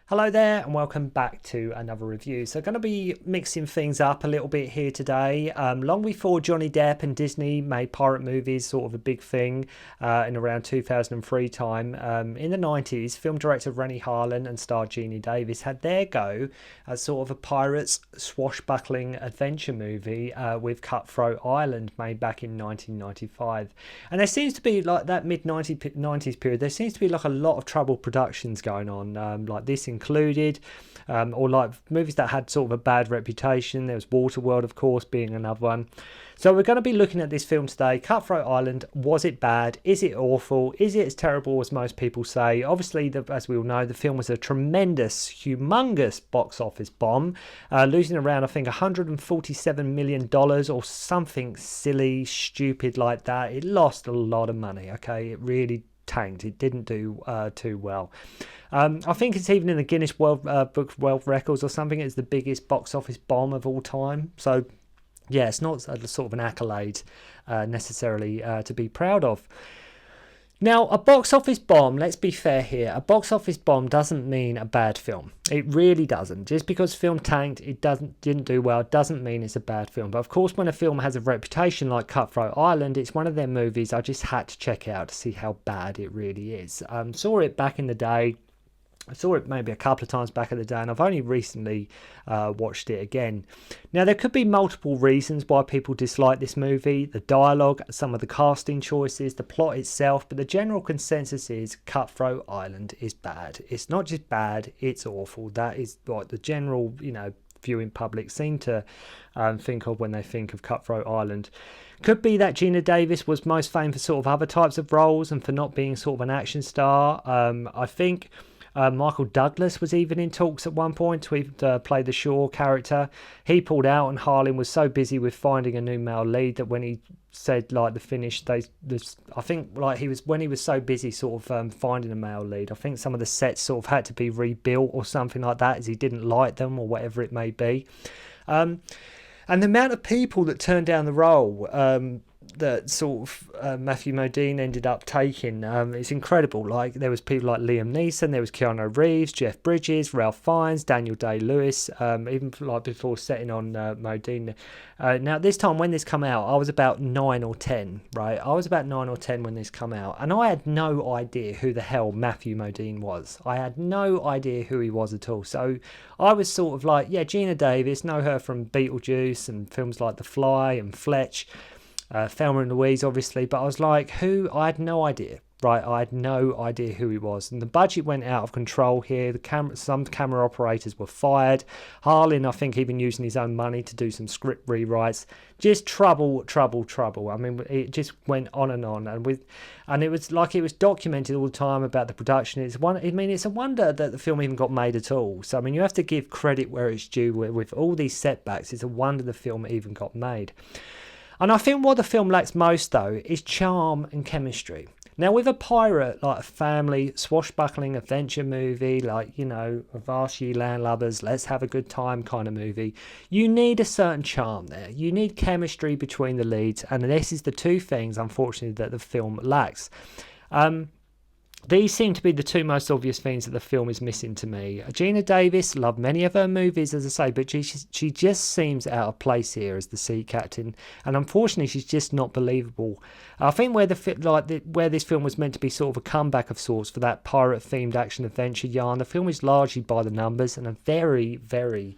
Hello there and welcome back to another review. So going to be mixing things up a little bit here today. Long before Johnny Depp and Disney made pirate movies sort of a big thing in around 2003 time, in the 90s, film director Renny Harlin and star Geena Davis had their go as sort of a pirates swashbuckling adventure movie with Cutthroat Island made back in 1995. And there seems to be like that mid-90s period, there seems to be like a lot of troubled productions going on, like this included, or like movies that had sort of a bad reputation. There was Waterworld, of course, being another one. So we're going to be looking at this film today. Cutthroat Island. Was it bad? Is it awful? Is it as terrible as most people say? Obviously, as we all know, the film was a tremendous, humongous box office bomb, losing around, I think, $147 million or something silly, stupid like that. It lost a lot of money, okay? It really tanked. It didn't do too well. I think it's even in the Guinness World Book of World Records or something. It's the biggest box office bomb of all time. So yeah, it's not a sort of an accolade necessarily to be proud of. Now, a box office bomb, let's be fair here, a box office bomb doesn't mean a bad film. It really doesn't. Just because film tanked, didn't do well, doesn't mean it's a bad film. But of course, when a film has a reputation like Cutthroat Island, it's one of their movies I just had to check out to see how bad it really is. Saw it back in the day. I saw it maybe a couple of times back in the day, and I've only recently watched it again. Now, there could be multiple reasons why people dislike this movie. The dialogue, some of the casting choices, the plot itself, but the general consensus is Cutthroat Island is bad. It's not just bad, it's awful. That is what the general, viewing public seem to think of when they think of Cutthroat Island. Could be that Geena Davis was most famed for sort of other types of roles and for not being sort of an action star. I think Michael Douglas was even in talks at one point to play the Shaw character. He pulled out, and Harlin was so busy with finding a new male lead that when he said like the finish, I think like when he was so busy sort of finding a male lead, I think some of the sets sort of had to be rebuilt or something like that, as he didn't like them or whatever it may be. And the amount of people that turned down the role that sort of Matthew Modine ended up taking, it's incredible. Like, there was people like Liam Neeson, there was Keanu Reeves, Jeff Bridges, Ralph Fiennes, Daniel Day-Lewis, even like before setting on Modine. Now, this time when this come out, I was about 9 or 10, right? I was about 9 or 10 when this come out, and I had no idea who the hell Matthew Modine was. I had no idea who he was at all. So I was sort of like, yeah, Geena Davis, know her from Beetlejuice and films like The Fly and Fletch. Thelma and Louise, obviously, but I was like, who? I had no idea, right? I had no idea who he was, and the budget went out of control here. Some camera operators were fired. Harlin, I think, even using his own money to do some script rewrites. Just trouble. I mean, it just went on, and it was like it was documented all the time about the production. It's a wonder that the film even got made at all. So I mean, you have to give credit where it's due. With all these setbacks, it's a wonder the film even got made. And I think what the film lacks most, though, is charm and chemistry. Now, with a pirate, like a family, swashbuckling adventure movie, like, Avast Ye Landlubbers, let's have a good time kind of movie, you need a certain charm there. You need chemistry between the leads, and this is the two things, unfortunately, that the film lacks. These seem to be the two most obvious things that the film is missing to me. Geena Davis, loved many of her movies, as I say, but she just seems out of place here as the sea captain, and unfortunately, she's just not believable. I think where this film was meant to be sort of a comeback of sorts for that pirate-themed action-adventure yarn, the film is largely by the numbers and a very, very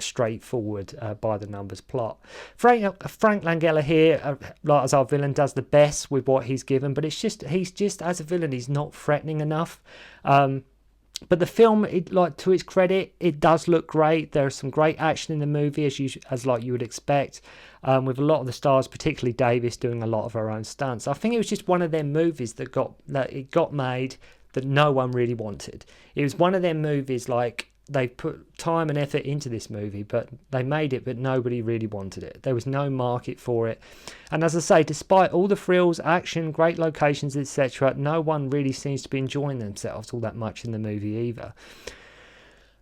straightforward by-the-numbers plot. Frank Langella here, as our villain, does the best with what he's given, but he's just as a villain, he's not threatening enough. But the film, to its credit, it does look great. There's some great action in the movie, as you would expect, with a lot of the stars, particularly Davis, doing a lot of her own stunts. I think it was just one of them movies that got made that no one really wanted. It was one of them movies like, they put time and effort into this movie, but they made it, but nobody really wanted it. There was no market for it. And as I say, despite all the thrills, action, great locations, etc., no one really seems to be enjoying themselves all that much in the movie either.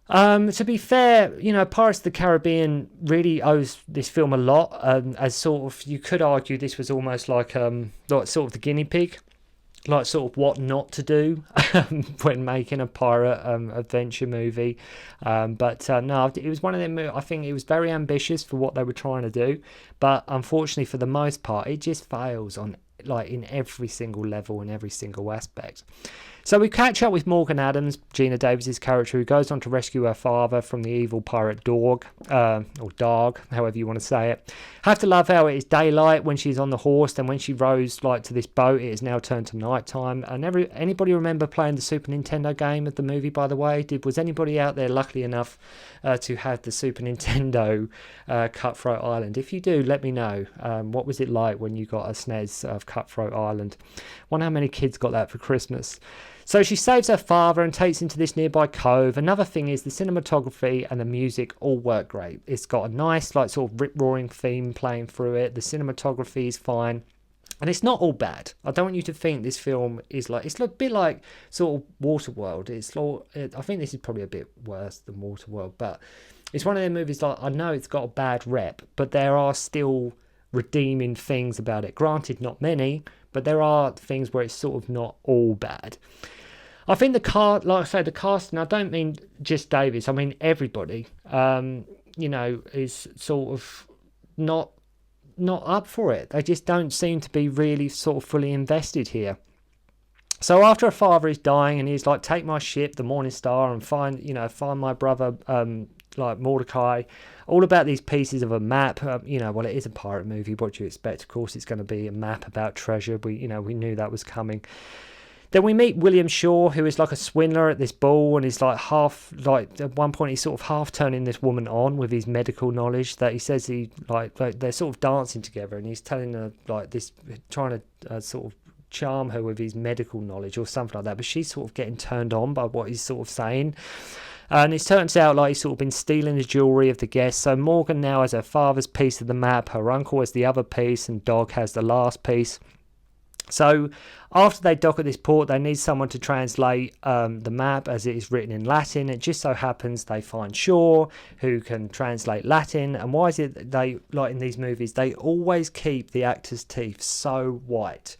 To be fair, Pirates of the Caribbean really owes this film a lot, as sort of, you could argue this was almost like sort of the guinea pig. like sort of what not to do when making a pirate adventure movie. No, it was one of them. I think it was very ambitious for what they were trying to do, but unfortunately for the most part it just fails on like in every single level and every single aspect. So we catch up with Morgan Adams, Geena Davis's character, who goes on to rescue her father from the evil pirate Dog, or Dog, however you want to say it. Have to love how it is daylight when she's on the horse, then when she rows like to this boat, it is now turned to nighttime. And anybody remember playing the Super Nintendo game of the movie, by the way? Was anybody out there lucky enough to have the Super Nintendo Cutthroat Island? If you do, let me know. What was it like when you got a SNES of Cutthroat Island? Wonder how many kids got that for Christmas. So she saves her father and takes him to this nearby cove. Another thing is the cinematography and the music all work great. It's got a nice like sort of rip-roaring theme playing through it. The cinematography is fine. And it's not all bad. I don't want you to think this film is like... It's a bit like sort of Waterworld. I think this is probably a bit worse than Waterworld. But it's one of them movies like... I know it's got a bad rep, but there are still redeeming things about it. Granted, not many, but there are things where it's sort of not all bad. I think like I say, the cast, and I don't mean just Davis, I mean everybody, is sort of not up for it. They just don't seem to be really sort of fully invested here. So after her father is dying and he's like, take my ship, the Morning Star, and find my brother, like Mordecai, all about these pieces of a map. Well, it is a pirate movie. What do you expect? Of course, it's going to be a map about treasure. We knew that was coming. Then we meet William Shaw, who is like a swindler at this ball, and he's like at one point he's sort of half turning this woman on with his medical knowledge that he says he like they're sort of dancing together, and he's telling her like this, trying to sort of charm her with his medical knowledge or something like that, but she's sort of getting turned on by what he's sort of saying. And it turns out like he's sort of been stealing the jewellery of the guests. So Morgan now has her father's piece of the map, her uncle has the other piece, and Dog has the last piece. So after they dock at this port, they need someone to translate the map as it is written in Latin. It just so happens they find Shaw, who can translate Latin. And why is it that they, like in these movies, they always keep the actors' teeth so white?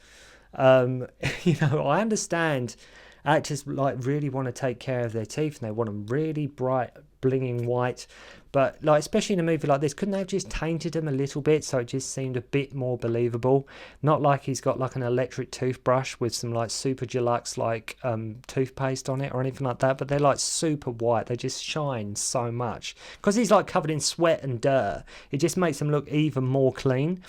I understand actors like really want to take care of their teeth and they want them really bright, blinging white. But like, especially in a movie like this, couldn't they have just tainted them a little bit so it just seemed a bit more believable? Not like he's got like an electric toothbrush with some like super deluxe like toothpaste on it or anything like that, but they're like super white. They just shine so much because he's like covered in sweat and dirt. It just makes them look even more clean.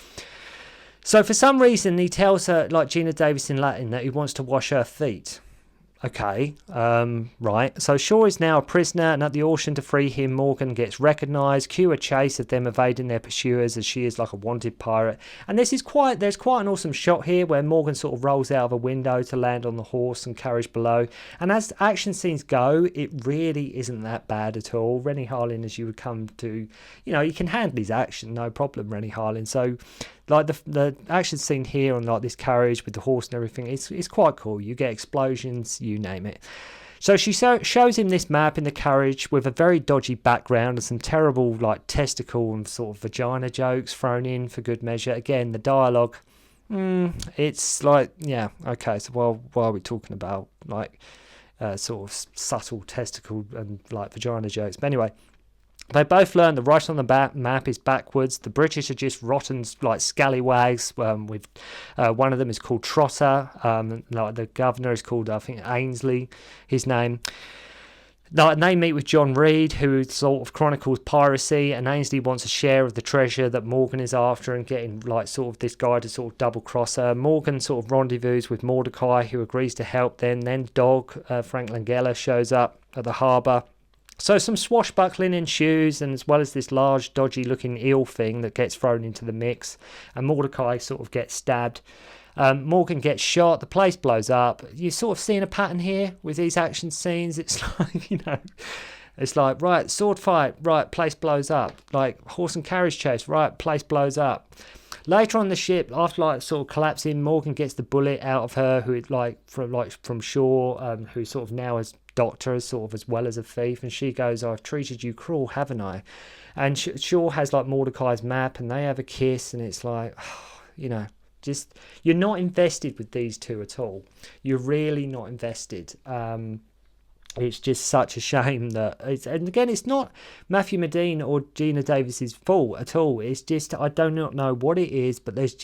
So for some reason he tells her, like Geena Davis in Latin, that he wants to wash her feet. Okay, right. So Shaw is now a prisoner, and at the auction to free him, Morgan gets recognised. Cue a chase of them evading their pursuers as she is like a wanted pirate. And there's quite an awesome shot here where Morgan sort of rolls out of a window to land on the horse and carriage below. And as action scenes go, it really isn't that bad at all. Renny Harlin, as you would come to, he can handle his action, no problem, Renny Harlin. So like the action scene here on like this carriage with the horse and everything, it's quite cool. You get explosions, you name it. So she shows him this map in the carriage with a very dodgy background and some terrible like testicle and sort of vagina jokes thrown in for good measure. Again, the dialogue, it's like, yeah, okay, so why are we talking about like sort of subtle testicle and like vagina jokes? But anyway, they both learn the writing on the map is backwards. The British are just rotten, like scallywags. With one of them is called Trotter. Like the governor is called, I think, Ainsley, his name. And they meet with John Reed, who sort of chronicles piracy, and Ainsley wants a share of the treasure that Morgan is after and getting like sort of this guy to sort of double cross her. Morgan sort of rendezvous with Mordecai, who agrees to help. Then Dog, Frank Langella, shows up at the harbour. So some swashbuckling ensues, and as well as this large, dodgy-looking eel thing that gets thrown into the mix, and Mordecai sort of gets stabbed. Morgan gets shot, the place blows up. You're sort of seeing a pattern here with these action scenes. It's like, it's like, right, sword fight, right, place blows up. Like, horse and carriage chase, right, place blows up. Later on the ship, after like sort of collapsing, Morgan gets the bullet out of her, who from Shaw, who sort of now has doctor sort of as well as a thief, and she goes, I've treated you cruel, haven't I? And Shaw has like Mordecai's map, and they have a kiss, and it's like, just, you're not invested with these two at all. You're really not invested. It's just such a shame that and again, it's not Matthew Modine or Geena Davis's fault at all. It's just, I do not know what it is, but there's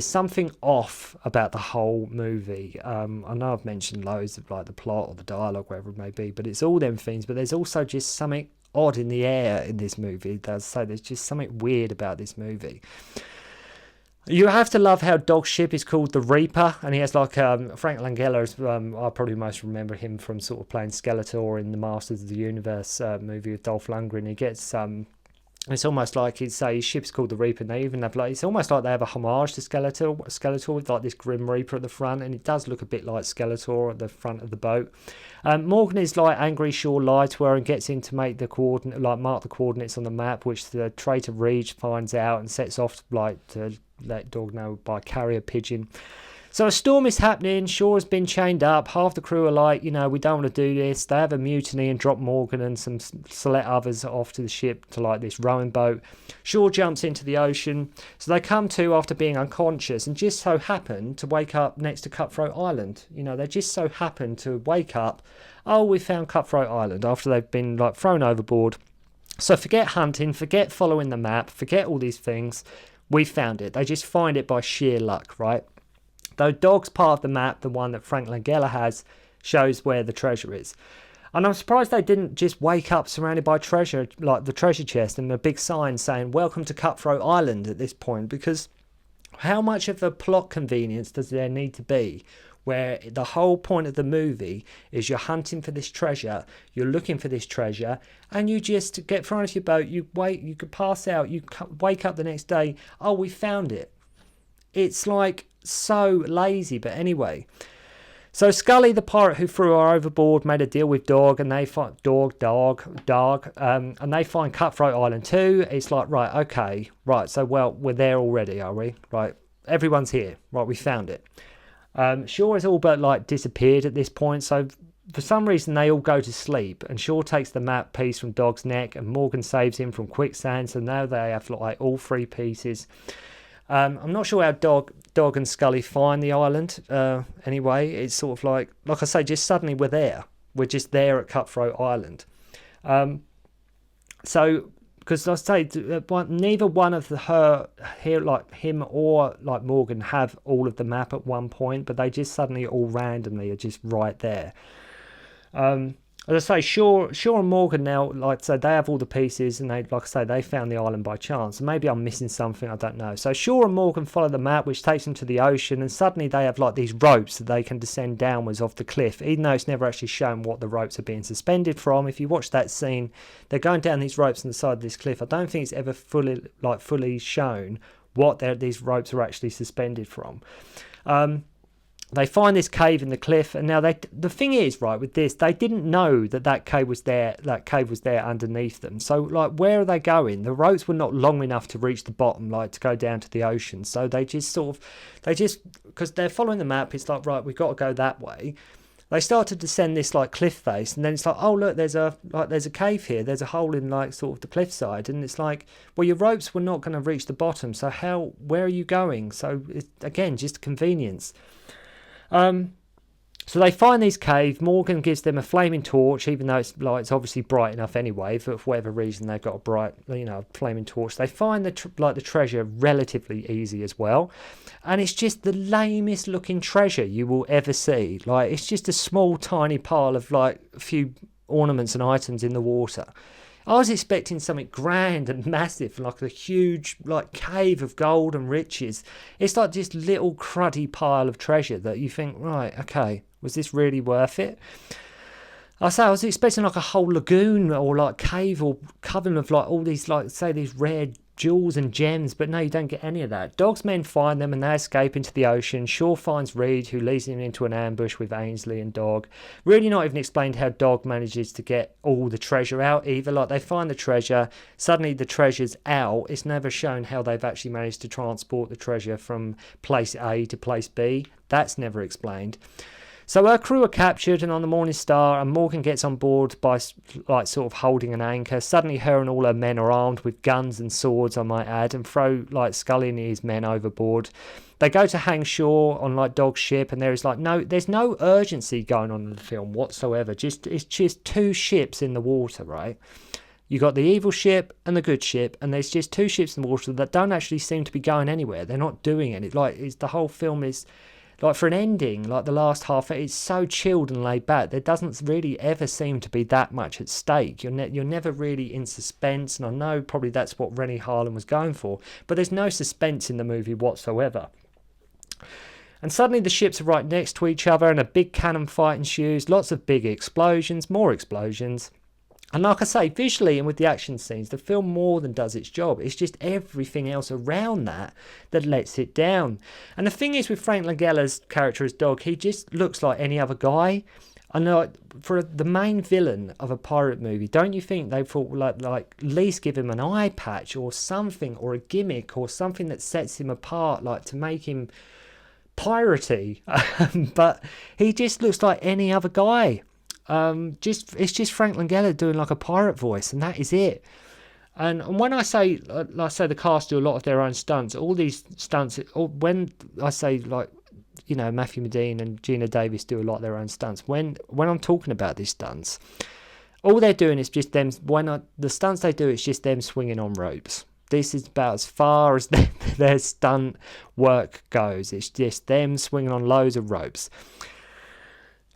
something off about the whole movie. I know I've mentioned loads of like the plot or the dialogue, whatever it may be, but it's all them things. But there's also just something odd in the air in this movie. So there's just something weird about this movie. You have to love how Dog's ship is called the Reaper, and he has like Frank Langella. I probably most remember him from sort of playing Skeletor in the Masters of the Universe movie with Dolph Lundgren. He gets it's almost like his ship's called the Reaper, and they even have like, it's almost like they have a homage to Skeletor with like this Grim Reaper at the front, and it does look a bit like Skeletor at the front of the boat. Morgan is like angry Shaw lied to her and gets in to make the mark the coordinates on the map, which the traitor Reed finds out and sets off like to let Dog know by carrier pigeon. So a storm is happening. Shaw has been chained up. Half the crew are like, we don't want to do this. They have a mutiny and drop Morgan and some select others off to the ship to like this rowing boat. Shaw jumps into the ocean. So they come to after being unconscious and just so happen to wake up next to Cutthroat Island. They just so happen to wake up. Oh, we found Cutthroat Island after they've been like thrown overboard. So forget hunting, forget following the map, forget all these things. We found it. They just find it by sheer luck, right? Though Dog's part of the map, the one that Frank Langella has, shows where the treasure is. And I'm surprised they didn't just wake up surrounded by treasure, like the treasure chest and a big sign saying, "Welcome to Cutthroat Island" at this point, because how much of a plot convenience does there need to be where the whole point of the movie is you're hunting for this treasure, you're looking for this treasure, and you just get thrown off your boat, you could pass out, you wake up the next day, oh, we found it. It's like so lazy, but anyway. So Scully, the pirate who threw her overboard, made a deal with Dog, and they find and they find Cutthroat Island too. It's like, right, okay, right. So we're there already, are we? Right, everyone's here. Right, we found it. Shaw has all but like disappeared at this point. So for some reason they all go to sleep, and Shaw takes the map piece from Dog's neck, and Morgan saves him from quicksand. So now they have like all three pieces. I'm not sure how Dog and Scully find the island. Anyway, it's sort of like I say, just suddenly we're there. We're just there at Cutthroat Island. So, because I say, neither one of like him or like Morgan have all of the map at one point, but they just suddenly all randomly are just right there. As I say, Shaw and Morgan now, like I say, they have all the pieces, and they found the island by chance. Maybe I'm missing something, I don't know. So Shaw and Morgan follow the map, which takes them to the ocean, and suddenly they have like these ropes that they can descend downwards off the cliff, even though it's never actually shown what the ropes are being suspended from. If you watch that scene, they're going down these ropes on the side of this cliff. I don't think it's ever fully shown what these ropes are actually suspended from. They find this cave in the cliff, and now the thing is, right, with this, they didn't know that cave was there. That cave was there underneath them. So, like, where are they going? The ropes were not long enough to reach the bottom, like to go down to the ocean. So they just because they're following the map. It's like, right, we've got to go that way. They start to descend this like cliff face, and then it's like, oh look, there's a cave here. There's a hole in like sort of the cliffside, and it's like, well, your ropes were not going to reach the bottom. So where are you going? So it's, again, just convenience. So they find this cave. Morgan gives them a flaming torch, even though it's obviously bright enough anyway. For whatever reason, they've got a bright, flaming torch. They find the treasure relatively easy as well, and it's just the lamest looking treasure you will ever see. Like, it's just a small, tiny pile of like a few ornaments and items in the water. I was expecting something grand and massive, like a huge like cave of gold and riches. It's like just little cruddy pile of treasure that you think, right, okay, was this really worth it? I was expecting like a whole lagoon or like cave or coven of like all these like say these rare jewels and gems, but no, you don't get any of that. Dog's men find them and they escape into the ocean. Shaw finds Reed, who leads him into an ambush with Ainsley and Dog. Really not even explained how Dog manages to get all the treasure out either. Like, they find the treasure, suddenly the treasure's out. It's never shown how they've actually managed to transport the treasure from place A to place B. That's never explained. So her crew are captured and on the Morning Star, and Morgan gets on board by like sort of holding an anchor. Suddenly her and all her men are armed with guns and swords, I might add, and throw like Scully and his men overboard. They go to hang shore on like Dog's ship, and there's no urgency going on in the film whatsoever. It's just two ships in the water, right? You got the evil ship and the good ship, and there's just two ships in the water that don't actually seem to be going anywhere. They're not doing anything. Like the whole film is like, for an ending, like the last half, it's so chilled and laid back. There doesn't really ever seem to be that much at stake. You're never really in suspense, and I know probably that's what Renny Harlin was going for, but there's no suspense in the movie whatsoever. And suddenly the ships are right next to each other, and a big cannon fight ensues. Lots of big explosions, more explosions. And like I say, visually and with the action scenes, the film more than does its job. It's just everything else around that lets it down. And the thing is with Frank Langella's character as Dog, he just looks like any other guy. I know, for the main villain of a pirate movie, don't you think they thought like at least give him an eye patch or something, or a gimmick or something that sets him apart, like to make him piratey? But he just looks like any other guy. It's just Frank Langella doing like a pirate voice, and that is it. And when I say, like I say, the cast do a lot of their own stunts. All these stunts, when I say like, you know, Matthew Modine and Geena Davis do a lot of their own stunts. When I'm talking about these stunts, all they're doing is just them. The stunts they do is just them swinging on ropes. This is about as far as their stunt work goes. It's just them swinging on loads of ropes.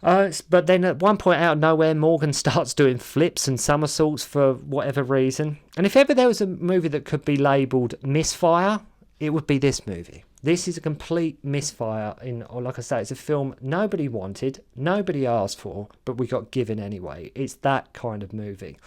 But then at one point out of nowhere, Morgan starts doing flips and somersaults for whatever reason. And if ever there was a movie that could be labelled misfire, it would be this movie. This is a complete misfire. Or like I say, it's a film nobody wanted, nobody asked for, but we got given anyway. It's that kind of movie.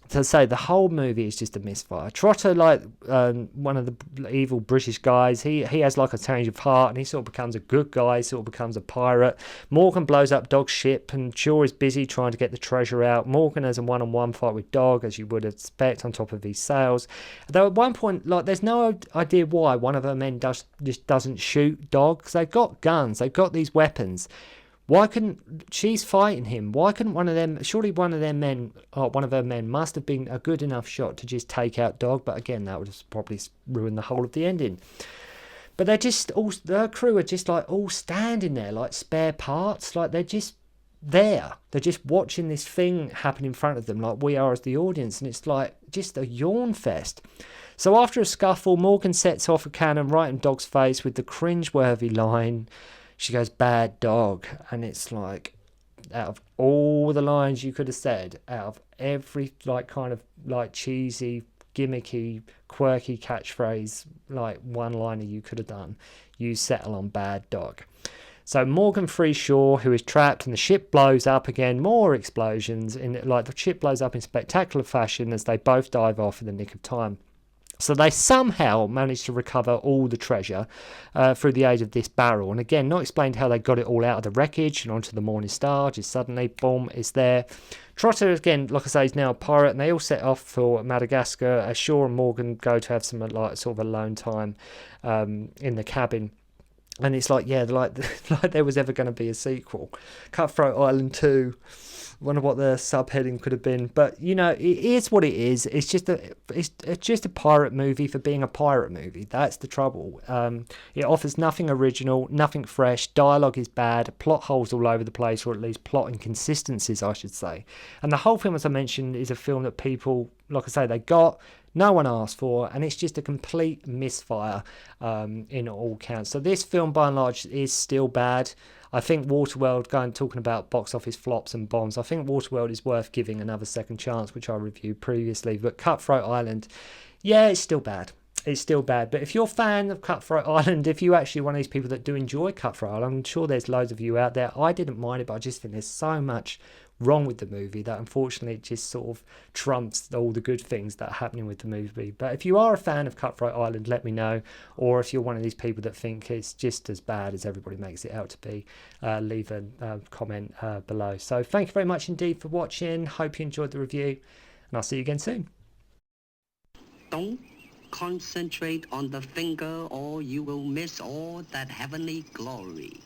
To say the whole movie is just a misfire. Trotter, like one of the evil British guys, he has like a change of heart, and he sort of becomes a good guy, sort of becomes a pirate. Morgan blows up Dog's ship, and Shaw is busy trying to get the treasure out. Morgan has a one-on-one fight with Dog, as you would expect, on top of his sails. Though at one point, like, there's no idea why one of her men just doesn't shoot Dog, because they've got guns, they've got these weapons. Why couldn't, she's fighting him, why couldn't one of them, surely one of their men, or one of her men must have been a good enough shot to just take out Dog, but again, that would have probably ruined the whole of the ending. But they're just all, their crew are just like all standing there like spare parts, like they're just there. They're just watching this thing happen in front of them like we are as the audience, and it's like just a yawn fest. So after a scuffle, Morgan sets off a cannon right in Dog's face with the cringe-worthy line. She goes, "Bad dog." And it's like, out of all the lines you could have said, out of every like kind of like cheesy, gimmicky, quirky catchphrase, like one-liner you could have done, you settle on "bad dog." So Morgan frees Shaw, who is trapped, and the ship blows up again. More explosions. Like the ship blows up in spectacular fashion as they both dive off in the nick of time. So they somehow managed to recover all the treasure through the aid of this barrel. And again, not explained how they got it all out of the wreckage and onto the Morning Star. Just suddenly, boom, it's there. Trotter, again, like I say, is now a pirate, and they all set off for Madagascar. As Shaw and Morgan go to have some like sort of alone time in the cabin. And it's like, yeah, like there was ever going to be a sequel. Cutthroat Island 2. Wonder what the subheading could have been, but you know, it is what it is. It's just a pirate movie for being a pirate movie. That's the trouble. It offers nothing original, nothing fresh. Dialogue is bad, plot holes all over the place, or at least plot inconsistencies, I should say. And the whole film, as I mentioned, is a film that people, like I say, they got, no one asked for, and it's just a complete misfire in all counts. So this film, by and large, is still bad. I think Waterworld, talking about box office flops and bombs, I think Waterworld is worth giving another second chance, which I reviewed previously. But Cutthroat Island, yeah, it's still bad. It's still bad. But if you're a fan of Cutthroat Island, if you actually one of these people that do enjoy Cutthroat Island, I'm sure there's loads of you out there. I didn't mind it, but I just think there's so much wrong with the movie that unfortunately it just sort of trumps all the good things that are happening with the movie. But if you are a fan of Cutthroat Island, let me know. Or if you're one of these people that think it's just as bad as everybody makes it out to be, leave a comment below. So thank you very much indeed for watching. Hope you enjoyed the review, and I'll see you again soon. Don't concentrate on the finger, or you will miss all that heavenly glory.